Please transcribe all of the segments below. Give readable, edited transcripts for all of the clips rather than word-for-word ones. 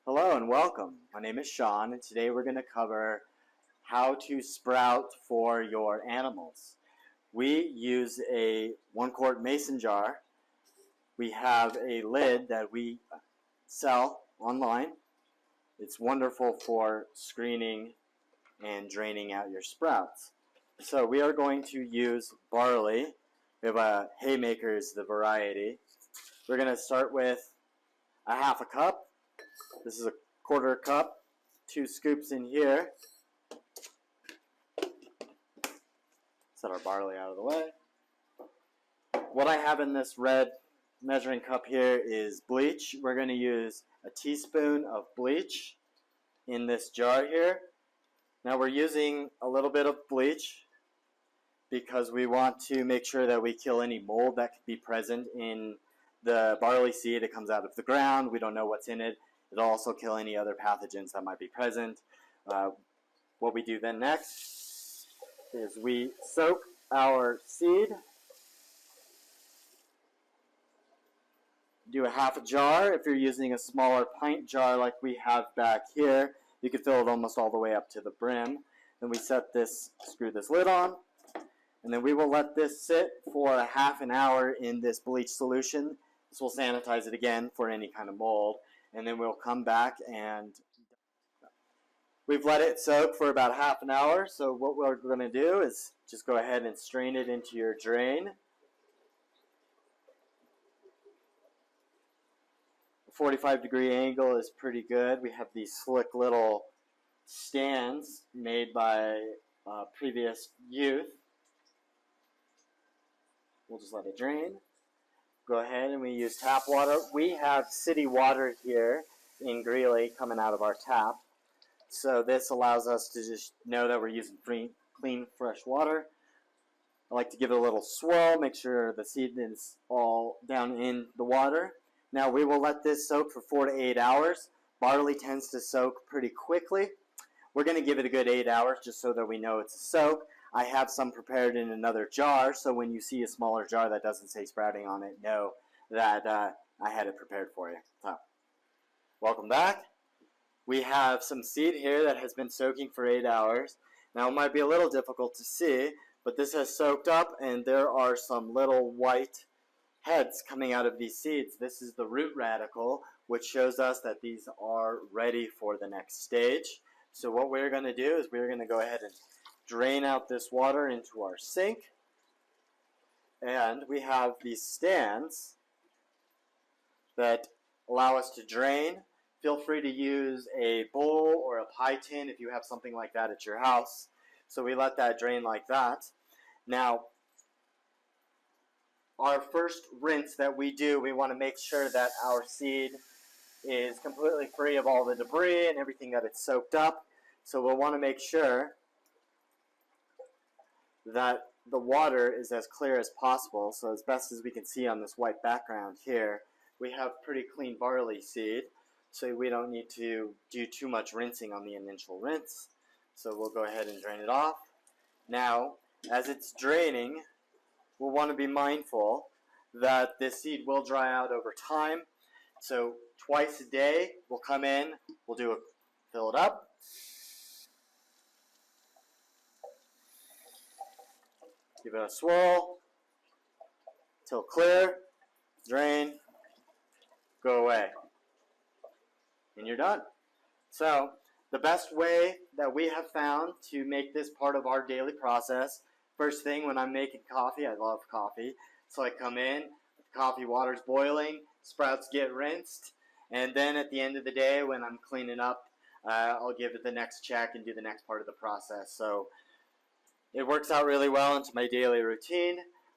Hello and welcome. My name is Sean, and today we're going to cover how to sprout for your animals. We use a 1-quart mason jar. We have a lid that we sell online. It's wonderful for screening and draining out your sprouts. So we are going to use barley. We have a haymaker is the variety. We're going to start with a half a cup. This is a quarter cup, 2 scoops in here. Set our barley out of the way. What I have in this red measuring cup here is bleach. We're going to use a teaspoon of bleach in this jar here. Now we're using a little bit of bleach because we want to make sure that we kill any mold that could be present in the barley seed. It comes out of the ground. We don't know what's in it. It'll also kill any other pathogens that might be present. What we do then next is we soak our seed. Do a half a jar. If you're using a smaller pint jar like we have back here, you can fill it almost all the way up to the brim. Then we screw this lid on, and then we will let this sit for a half an hour in this bleach solution. This will sanitize it again for any kind of mold. And then we'll come back and we've let it soak for about half an hour. So what we're going to do is just go ahead and strain it into your drain. A 45-degree angle is pretty good. We have these slick little stands made by previous youth. We'll just let it drain. Go ahead and we use tap water. We have city water here in Greeley coming out of our tap. So this allows us to just know that we're using clean, fresh water. I like to give it a little swirl, make sure the seed is all down in the water. Now we will let this soak for 4 to 8 hours. Barley tends to soak pretty quickly. We're going to give it a good 8 hours just so that we know it's a soak. I have some prepared in another jar, so when you see a smaller jar that doesn't say sprouting on it, know that I had it prepared for you. So, welcome back. We have some seed here that has been soaking for 8 hours. Now it might be a little difficult to see, but this has soaked up and there are some little white heads coming out of these seeds. This is the root radical, which shows us that these are ready for the next stage. So what we're going to do is we're going to go ahead and drain out this water into our sink, and we have these stands that allow us to drain. Feel free to use a bowl or a pie tin if you have something like that at your house. So we let that drain like that. Now, our first rinse that we do, we want to make sure that our seed is completely free of all the debris and everything that it's soaked up. So we'll want to make sure that the water is as clear as possible. So as best as we can see on this white background here, we have pretty clean barley seed, so we don't need to do too much rinsing on the initial rinse. So we'll go ahead and drain it off. Now, as it's draining, we'll want to be mindful that this seed will dry out over time. So twice a day, we'll come in, we'll fill it up. Give it a swirl till clear, drain, go away, and you're done. So the best way that we have found to make this part of our daily process, first thing when I'm making coffee, I love coffee, so I come in, coffee water's boiling, sprouts get rinsed, and then at the end of the day when I'm cleaning up, I'll give it the next check and do the next part of the process. So it works out really well into my daily routine.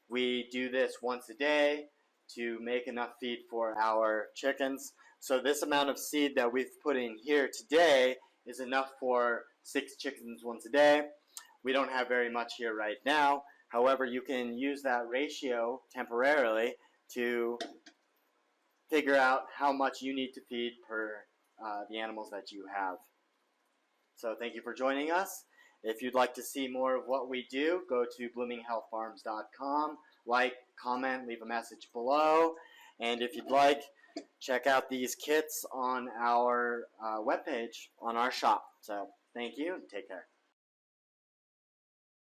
We do this once a day to make enough feed for our chickens. So this amount of seed that we've put in here today is enough for 6 chickens once a day. We don't have very much here right now. However, you can use that ratio temporarily to figure out how much you need to feed per the animals that you have. So thank you for joining us. If you'd like to see more of what we do, go to bloominghealthfarms.com, like, comment, leave a message below, and if you'd like, check out these kits on our webpage, on our shop. So thank you. Take care.